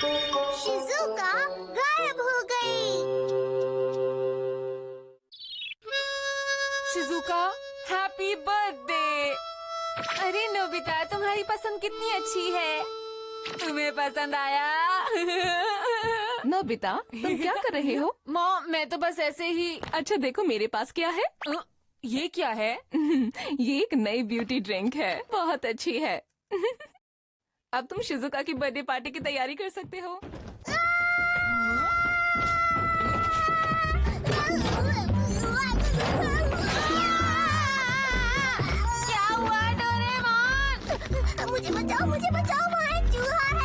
Shizuka गायब हो गई। Shizuka, happy birthday. अरे नोबिता, तुम्हारी पसंद कितनी अच्छी है। तुम्हें पसंद आया? नोबिता, तुम क्या कर रहे हो? मॉम, मैं तो बस ऐसे ही। अच्छा देखो मेरे पास क्या है। ये क्या है? ये एक नई ब्यूटी ड्रिंक है, बहुत अच्छी है। अब तुम शिजुका की बर्थडे पार्टी की तैयारी कर सकते हो। क्या हुआ डोरेमोन? मुझे बचाओ, वहाँ एक चूहा है।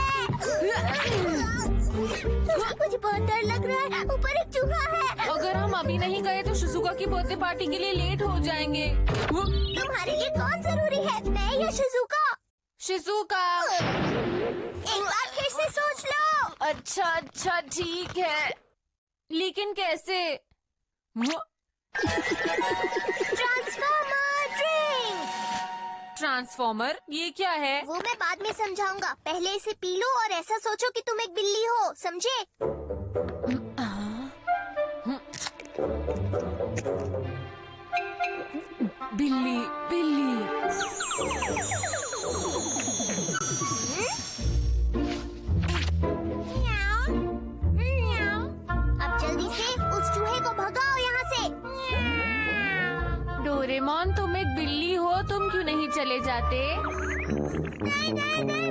मुझे बहुत डर लग रहा है, ऊपर एक चूहा है। अगर हम अभी नहीं गए तो शिजुका की बर्थडे पार्टी के लिए लेट हो जाएंगे। तुम्हारे लिए कौन जरूरी है, मैं या शिजुका? शिजुका। एक बार फिर से सोच लो। अच्छा ठीक है, लेकिन कैसे? Transformer drink. ट्रांसफॉर्मर? ये क्या है? वो मैं बाद में समझाऊंगा, पहले इसे पी लो और ऐसा सोचो कि तुम एक बिल्ली हो, समझे? बिल्ली बिल्ली। अब जल्दी से उस चूहे को भगाओ यहाँ से। डोरेमोन, तुम एक बिल्ली हो, तुम क्यों नहीं चले जाते? नहीं,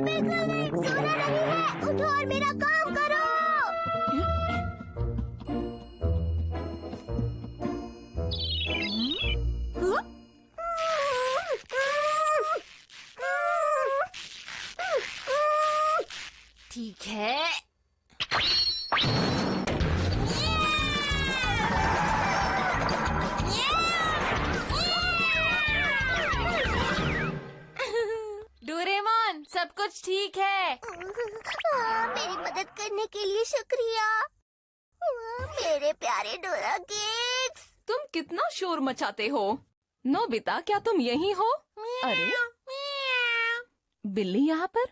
बिल्कुल नहीं, सोना नहीं है। उठो और मेरा काम करो। ठीक है। डोरेमोन, सब कुछ ठीक है? मेरी मदद करने के लिए शुक्रिया, मेरे प्यारे डोरा केक्स। तुम कितना शोर मचाते हो। नोबिता, क्या तुम यहीं हो? अरे बिल्ली यहाँ पर।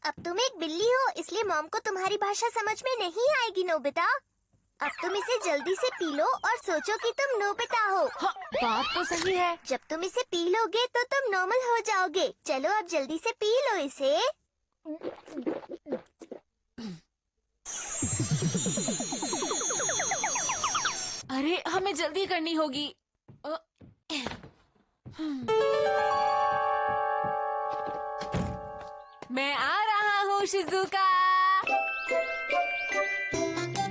अब तुम एक बिल्ली हो, इसलिए मॉम को तुम्हारी भाषा समझ में नहीं आएगी नोबिता। अब तुम इसे जल्दी से पी लो और सोचो कि तुम नोबिता हो। हाँ, बात तो सही है। जब तुम इसे पी लोगे तो तुम नॉर्मल हो जाओगे। चलो अब जल्दी से पी लो इसे। अरे हमें जल्दी करनी होगी। मैं आ रहा हूँ शिजुका।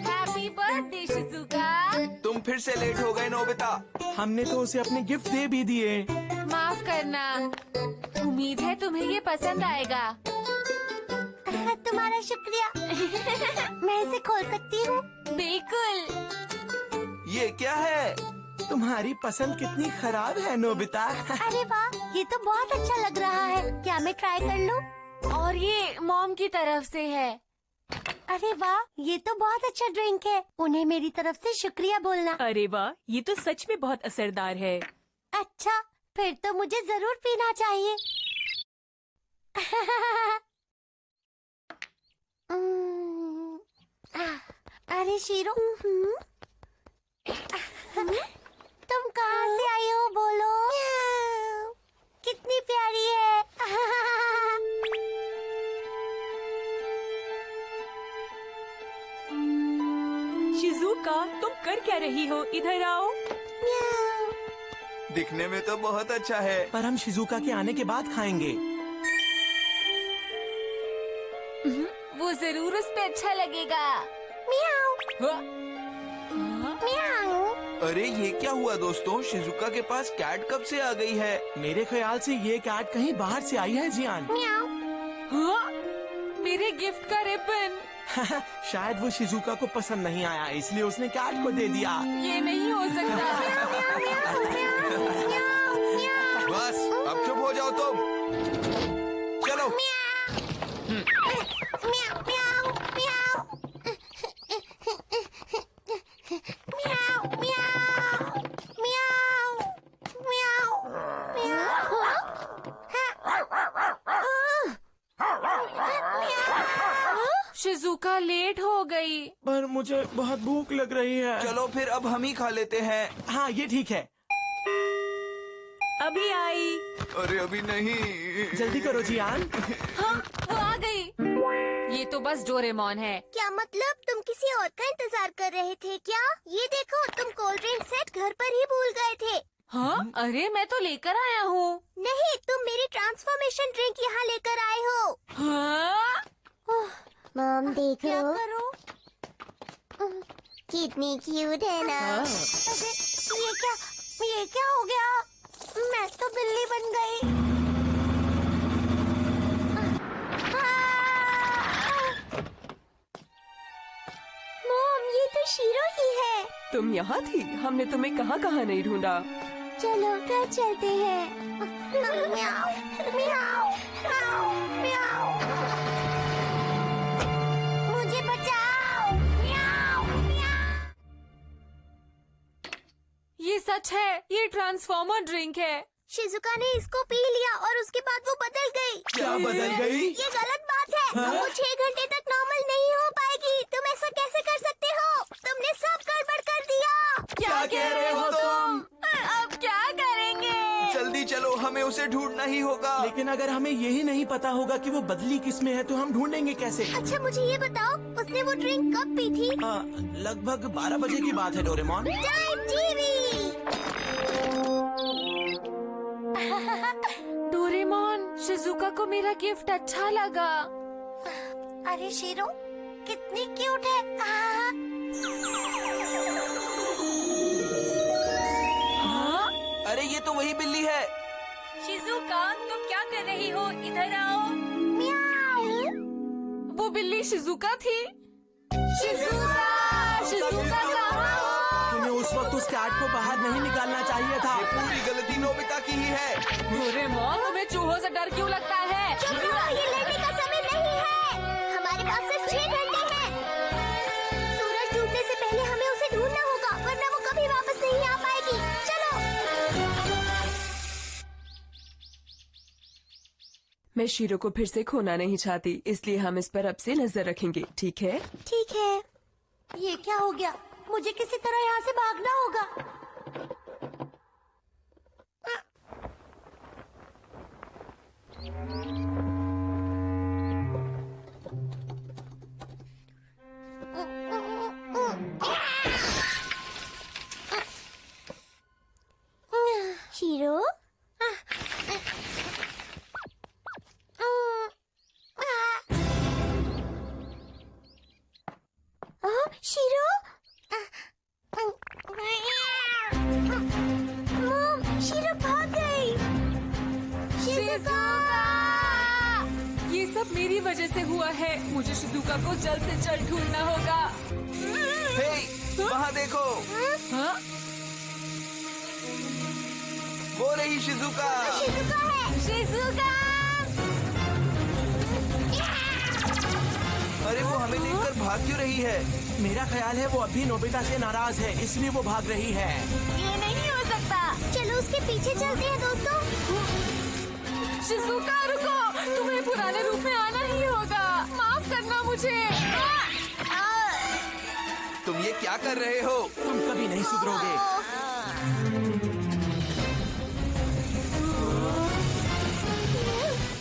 Happy birthday Shizuka. तुम फिर से लेट हो गए नोबिता। हमने तो उसे अपने गिफ्ट दे भी दिए। माफ करना, उम्मीद है तुम्हें ये पसंद आएगा। तुम्हारा शुक्रिया। मैं इसे खोल सकती हूँ? बिल्कुल। ये क्या है? तुम्हारी पसंद कितनी खराब है नोबिता। अरे वाह, ये तो बहुत अच्छा लग रहा है। क्या मैं ट्राई कर लूँ? और ये मॉम की तरफ से है। अरे वाह, ये तो बहुत अच्छा ड्रिंक है। उन्हें मेरी तरफ से शुक्रिया बोलना। अरे वाह, ये तो सच में बहुत असरदार है। अच्छा, फिर तो मुझे जरूर पीना चाहिए। अरे शीरो, तुम कहाँ से आई हो, बोलो। कितनी प्यारी है। शिजुका, तुम कर क्या रही हो? इधर आओ। दिखने में तो बहुत अच्छा है, पर हम शिजुका के आने के बाद खाएंगे। वो जरूर उस पे अच्छा लगेगा। म्याऊ, म्याऊ। अरे ये क्या हुआ दोस्तों? शिजुका के पास कैट कब से आ गई है? मेरे ख्याल से ये कैट कहीं बाहर से आई है जियान। म्याऊ। हाँ? मेरे गिफ्ट का रिबन। शायद वो शिजुका को पसंद नहीं आया, इसलिए उसने कैट को दे दिया। ये नहीं हो सकता। बस अब चुप हो जाओ तुम। चलो। म्याऊ, म्याऊ, म्याऊ। म्याऊ, म्याऊ, म्याऊ, म्याऊ, म्याऊ। शिजुका लेट हो गई। पर मुझे बहुत भूख लग रही है। चलो फिर अब हम ही खा लेते हैं। हाँ ये ठीक है। अभी आई। अरे अभी नहीं। जल्दी करो जियान। हाँ, वो आ गई। ये तो बस डोरेमोन है। क्या मतलब तुम किसी और का इंतजार कर रहे थे क्या? ये देखो तुम कोल्ड ड्रिंक सेट घर पर ही भूल गए थे। हाँ, अरे मैं तो लेकर आया हूँ। नहीं, तुम मेरी ट्रांसफॉर्मेशन ड्रिंक यहाँ लेकर आए हो। हाँ? मॉम देखो क्या करो? कितनी क्यूट है ना। अरे ये क्या हो गया? मैं तो बिल्ली बन गई। मॉम ये तो शीरो ही है। तुम यहाँ थी? हमने तुम्हें कहाँ कहाँ नहीं ढूंढा। चलो घर चलते हैं। म्याऊ, म्याऊ, म्याऊ, म्याऊ। मुझे बचाओ। म्याऊ, म्याऊ। ये सच है, ये ट्रांसफॉर्मर ड्रिंक है। शिजुका ने इसको पी लिया और उसके बाद वो बदल गई। क्या बदल गई? ये गलत बात है। वो 6 घंटे तक नॉर्मल नहीं हो पाएगी। तुम ऐसा कैसे कर सकते हो? तुमने सब गड़बड़ कर दिया। क्या कह रहे हो तुम? अब क्या करेंगे? जल्दी चलो, हमें उसे ढूंढना ही होगा। लेकिन अगर हमें यही नहीं पता होगा कि वो बदली किस में है तो हम ढूंढेंगे कैसे? अच्छा मुझे ये बताओ, उसने वो ड्रिंक कब पी थी? लगभग 12 बजे की बात है Doraemon. Time TV. Doraemon, Shizuka को मेरा गिफ्ट अच्छा लगा। अरे शीरो कितनी क्यूट है। हाँ? अरे ये तो वही बिल्ली है। शिजुका तुम क्या कर रही हो? इधर आओ। वो बिल्ली शिजुका थी। शिजुका कहाँ हो? तुम्हें उस वक्त उस कैट को बाहर नहीं निकालना चाहिए था। ये पूरी गलती नोबिता की ही है। डोरेमोन, तुम्हें चूहों से डर क्यों लगता है? चुप रहो, ये लड़ने का समय नहीं है। हमारे पास सिर्फ 6 घंटे हैं। सूरज डूबने से पहले हमें उसे ढूंढना होगा, वरना वो कभी वापस नहीं आ पाएगी। चलो। मैं शीरो को फिर से खोना नहीं चाहती, इसलिए हम इस पर अब से नजर रखेंगे, ठीक है? ठीक है। ये क्या हो गया? मुझे किसी तरह यहाँ से भागना होगा। शीरो? शीरो? मॉम, शीरो भाग गई। शिजुका! ये सब मेरी वजह से हुआ है। मुझे शिजुका को जल्द से जल्द ढूंढना होगा। हे, वहाँ देखो, हाँ? वो रही शिजुका। शिजुका है। शिजुका! अरे वो हमें देखकर भाग क्यों रही है? मेरा ख्याल है वो अभी नोबिता से नाराज है, इसलिए वो भाग रही है। ये नहीं हो सकता। चलो उसके पीछे चलते हैं दोस्तों। शिजुका रुको, तुम्हें पुराने रूप में आना ही होगा। माफ करना मुझे। तुम ये क्या कर रहे हो? तुम कभी नहीं सुधरोगे।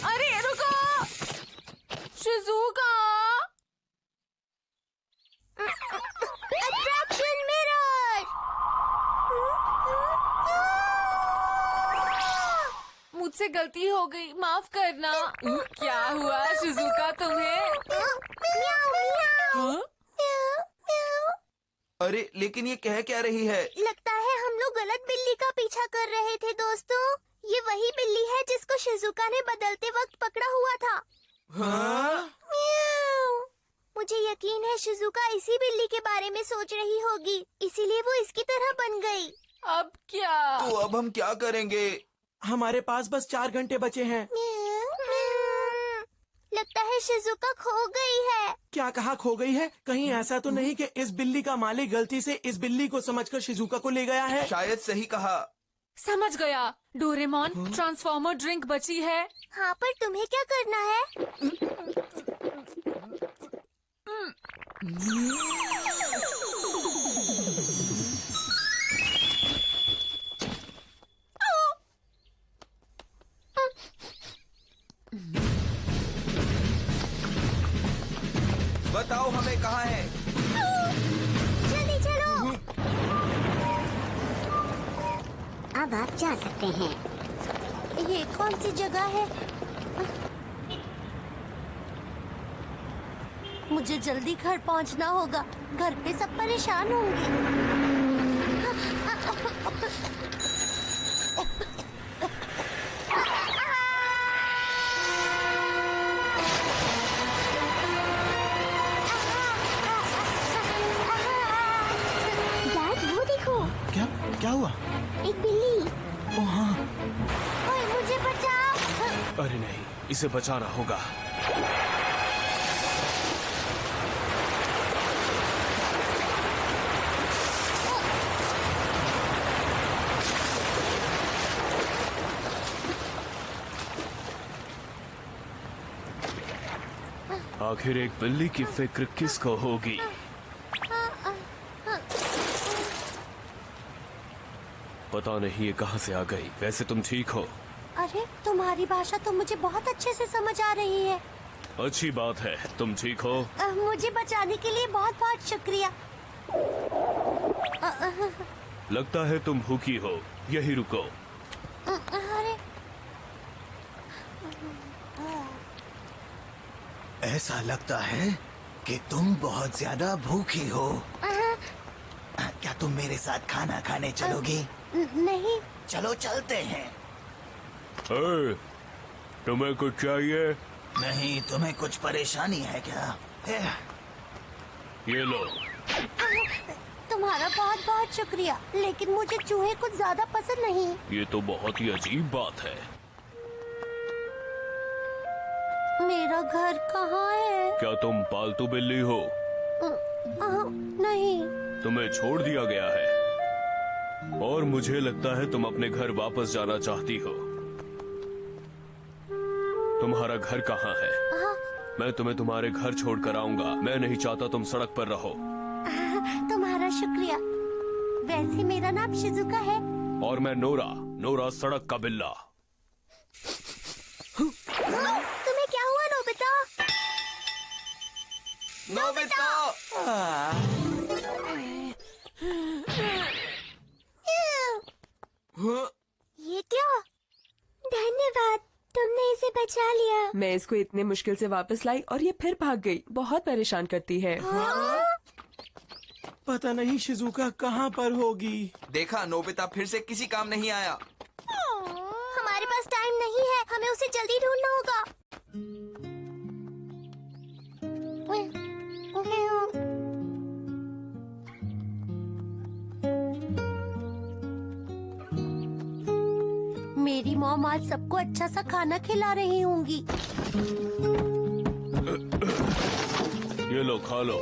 अरे रुको, शिजुका! Attraction mirror. मुझसे गलती हो गई, माफ करना। क्या हुआ शिजुका तुम्हें? म्याऊ, म्याऊ, हाँ? म्याऊ, म्याऊ। अरे लेकिन ये कह क्या रही है? लगता है हम लोग गलत बिल्ली का पीछा कर रहे थे दोस्तों। ये वही बिल्ली है जिसको शिजुका ने बदलते वक्त पकड़ा हुआ था। हाँ? म्याऊ। मुझे यकीन है शिजुका इसी बिल्ली के बारे में सोच रही होगी, इसीलिए वो इसकी तरह बन गई। अब क्या? तो अब हम क्या करेंगे? हमारे पास बस 4 घंटे बचे हैं। म्याऊ, म्याऊ। लगता है शिजुका खो गई है। क्या कहा खो गई है? कहीं ऐसा तो नहीं कि इस बिल्ली का मालिक गलती से इस बिल्ली को समझकर शिजुका को ले गया है? शायद सही कहा। समझ गया। डोरेमोन, ट्रांसफॉर्मर ड्रिंक बची है। हाँ पर तुम्हें क्या करना है? बताओ हमें कहाँ है? जल्दी चलो। अब आप जा सकते हैं। ये कौन सी जगह है? मुझे जल्दी घर पहुंचना होगा। घर पे सब परेशान होंगे। डैड, वो देखो, क्या क्या हुआ? एक बिल्ली। ओ हाँ। ओए, मुझे बचाओ। अरे नहीं, इसे बचाना होगा। आखिर एक बिल्ली की फिक्र किसको होगी? पता नहीं ये कहाँ से आ गई। वैसे तुम ठीक हो? अरे, तुम्हारी भाषा तो मुझे बहुत अच्छे से समझ आ रही है। अच्छी बात है। तुम ठीक हो? मुझे बचाने के लिए बहुत बहुत शुक्रिया। लगता है तुम भूखी हो। यही रुको। अरे, ऐसा लगता है कि तुम बहुत ज्यादा भूखी हो। क्या तुम मेरे साथ खाना खाने चलोगी? नहीं। चलो चलते हैं। ए, तुम्हें कुछ चाहिए? नहीं, तुम्हें कुछ परेशानी है क्या? ये लो। तुम्हारा बहुत बहुत शुक्रिया, लेकिन मुझे चूहे कुछ ज्यादा पसंद नहीं। ये तो बहुत ही अजीब बात है। मेरा घर कहाँ है? क्या तुम पालतू बिल्ली हो? नहीं। तुम्हें छोड़ दिया गया है और मुझे लगता है तुम अपने घर वापस जाना चाहती हो। तुम्हारा घर कहाँ है? मैं तुम्हें तुम्हारे घर छोड़कर आऊंगा। मैं नहीं चाहता तुम सड़क पर रहो। तुम्हारा शुक्रिया। वैसे मेरा नाम शिजुका है। और मैं नोरा। नोरा सड़क का बिल्ला। तुम्हें क्या हुआ नोबिता? नोबिता! हाँ? ये क्या? धन्यवाद, तुमने इसे बचा लिया। मैं इसको इतने मुश्किल से वापस लाई और ये फिर भाग गई। बहुत परेशान करती है। पता नहीं शिजुका कहाँ पर होगी। देखा, नोबिता फिर से किसी काम नहीं आया। हमारे पास टाइम नहीं है, हमें उसे जल्दी ढूंढना होगा। मेरी मॉम आज सबको अच्छा सा खाना खिला रही होंगी। ये लो, खा लो।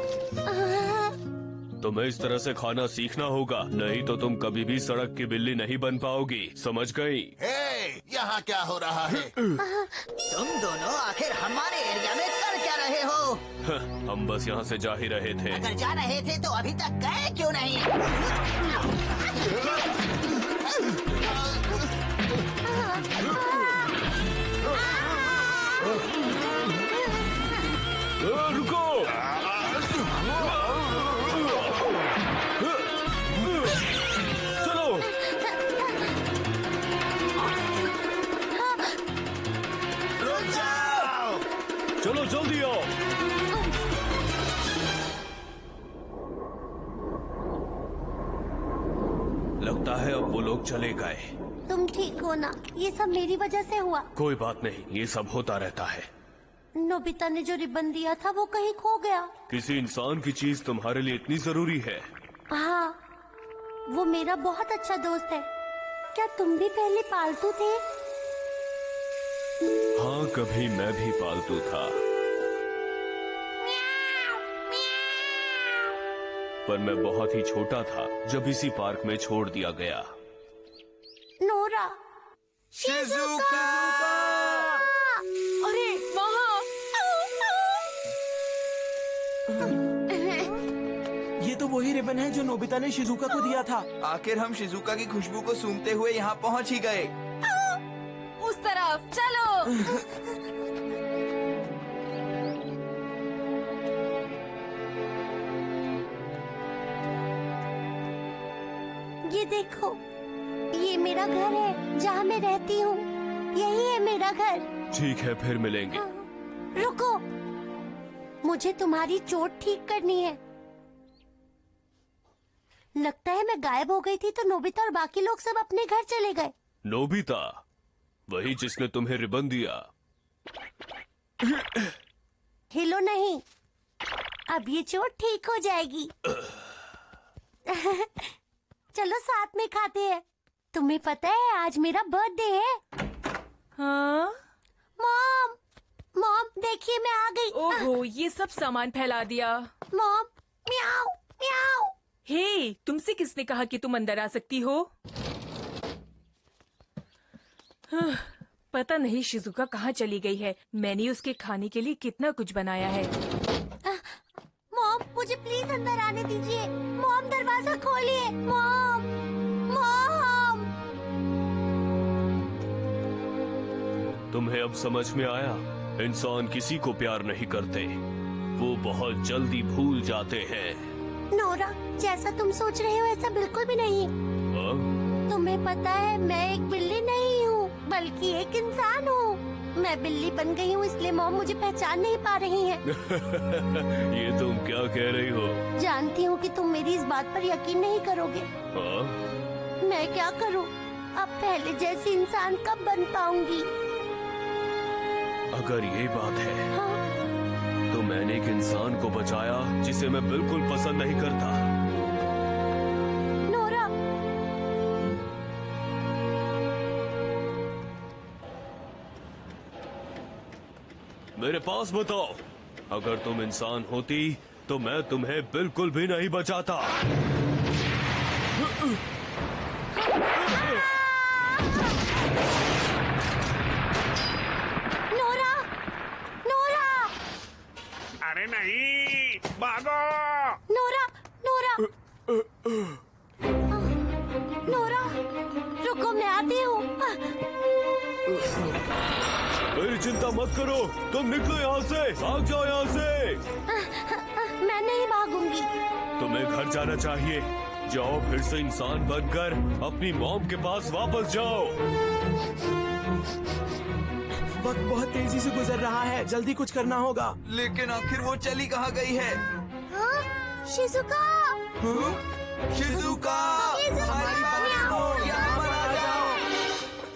तुम्हें इस तरह से खाना सीखना होगा, नहीं तो तुम कभी भी सड़क की बिल्ली नहीं बन पाओगी। समझ गई? यहाँ क्या हो रहा है? तुम दोनों आखिर हमारे एरिया में कर क्या रहे हो? हम बस यहाँ से जा ही रहे थे। अगर जा रहे थे तो अभी तक गए क्यों नहीं? रुको! चलो! रुक जाओ! चलो जल्दी आओ। लगता है अब वो लोग चले गए। तुम ठीक हो ना? ये सब मेरी वजह से हुआ। कोई बात नहीं, ये सब होता रहता है। नोबिता ने जो रिबन दिया था वो कहीं खो गया। किसी इंसान की चीज तुम्हारे लिए इतनी जरूरी है? हाँ, वो मेरा बहुत अच्छा दोस्त है। क्या तुम भी पहले पालतू थे? हाँ, कभी मैं भी पालतू था, पर मैं बहुत ही छोटा था जब इसी पार्क में छोड़ दिया गया। नोरा। शिजुका! अरे वहाँ! ये तो वही रिबन है जो नोबिता ने शिजुका को दिया था। आखिर हम शिजुका की खुशबू को सूंघते हुए यहाँ पहुँच ही गए। उस तरफ चलो। ये देखो, ये मेरा घर है जहाँ मैं रहती हूँ। यही है मेरा घर। ठीक है, फिर मिलेंगे। रुको, मुझे तुम्हारी चोट ठीक करनी है। लगता है मैं गायब हो गई थी तो नोबिता और बाकी लोग सब अपने घर चले गए। नोबिता, वही जिसने तुम्हें रिबन दिया। हिलो नहीं, अब ये चोट ठीक हो जाएगी। चलो साथ में खाते हैं। तुम्हें पता है आज मेरा बर्थडे है। हाँ? मॉम, मॉम देखिए मैं आ गई। ओहो, ये सब सामान फैला दिया। मॉम, म्याऊ म्याऊ। हे, तुमसे किसने कहा कि तुम अंदर आ सकती हो? पता नहीं शिजुका कहाँ चली गई है। मैंने उसके खाने के लिए कितना कुछ बनाया है। मॉम, मुझे प्लीज अंदर आने दीजिए। मॉम, दरवाजा खोलिए। Mom, mom. तुम्हें अब समझ में आया? इंसान किसी को प्यार नहीं करते, वो बहुत जल्दी भूल जाते हैं। नोरा, जैसा तुम सोच रहे हो ऐसा बिल्कुल भी नहीं। तुम्हें पता है मैं एक बिल्ली नहीं हूँ बल्कि एक इंसान हूँ। मैं बिल्ली बन गई हूँ इसलिए मॉम मुझे पहचान नहीं पा रही हैं। ये तुम क्या कह रही हो? जानती हूँ कि तुम मेरी इस बात पर यकीन नहीं करोगे। मैं क्या करूँ? अब पहले जैसी इंसान कब बन पाऊंगी? अगर ये बात है, हाँ? तो मैंने एक इंसान को बचाया जिसे मैं बिल्कुल पसंद नहीं करता। नोरा, मेरे पास बताओ, अगर तुम इंसान होती तो मैं तुम्हें बिल्कुल भी नहीं बचाता। नोरा, नोरा, अरे नहीं, भागो। नोरा, नोरा, नोरा, रुको मैं आती हूँ। मेरी चिंता मत करो, तुम निकलो यहाँ से, भाग जाओ यहाँ से। मैं नहीं भागूंगी। तुम्हें घर जाना चाहिए। जाओ, फिर से इंसान बनकर अपनी मॉम के पास वापस जाओ। वक्त बहुत तेजी से गुजर रहा है, जल्दी कुछ करना होगा। लेकिन आखिर वो चली कहाँ गई है? शिजुका, शिजुका, हमारी बात सुनो, यहाँ पर आ जाओ।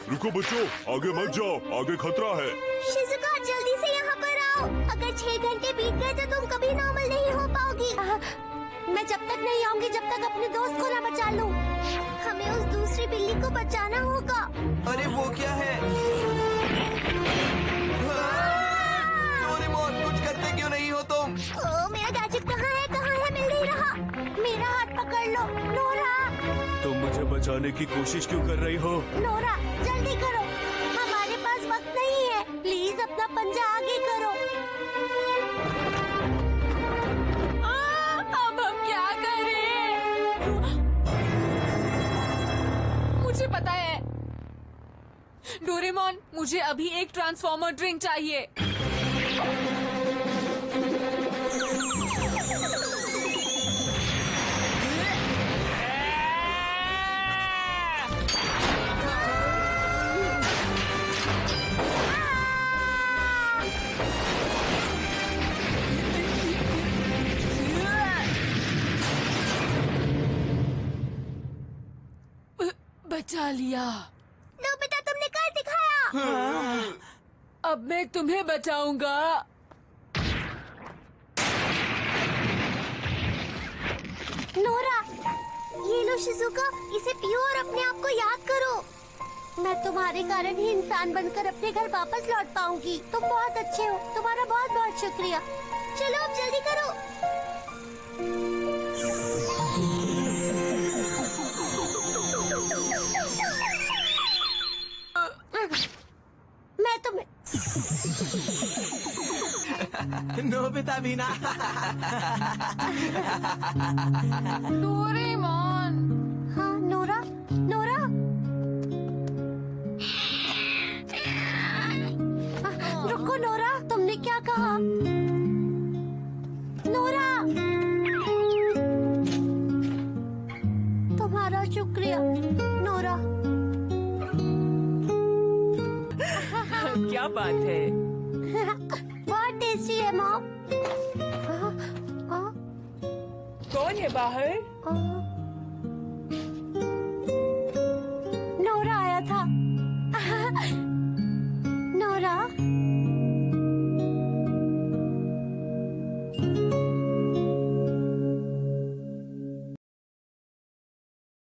रुको बच्चों, आगे मत जाओ, आगे खतरा है। शिजुका जल्दी से यहाँ पर आओ। अगर 6 घंटे बीत गए तो तुम कभी नॉर्मल नहीं हो पाओगी। मैं जब तक नहीं आऊंगी जब तक अपने दोस्त को ना बचा लूं। हमें उस दूसरी बिल्ली को बचाना होगा। अरे वो क्या है? डोरेमोन, कुछ करते क्यों नहीं हो तुम? मेरा गैजेट कहाँ है? कहाँ है? मिल नहीं रहा। मेरा हाथ पकड़ लो। नोरा, तुम मुझे बचाने की कोशिश क्यों कर रही हो? नोरा जल्दी करो, हमारे पास वक्त नहीं है। प्लीज अपना पंजा आगे करो। अब हम क्या करें? मुझे पता है। डोरेमोन, मुझे अभी एक ट्रांसफॉर्मर ड्रिंक चाहिए। बचा लिया। नोबिता, तुमने कर दिखाया। अब मैं तुम्हें बचाऊंगा। नोरा, ये लो शिजुका, इसे पियो और अपने आप को याद करो। मैं तुम्हारे कारण ही इंसान बनकर अपने घर वापस लौट पाऊंगी। तुम बहुत अच्छे हो। तुम्हारा बहुत बहुत शुक्रिया। चलो अब जल्दी करो। मैं तुम्हें नोबिता था भी ना। डोरेमोन। हाँ नोरा, नोरा। रुको नोरा, तुमने क्या कहा? नोरा, तुम्हारा शुक्रिया नोरा। क्या बात है? बहुत टेस्टी है मॉम। कौन है बाहर? नोरा आया था।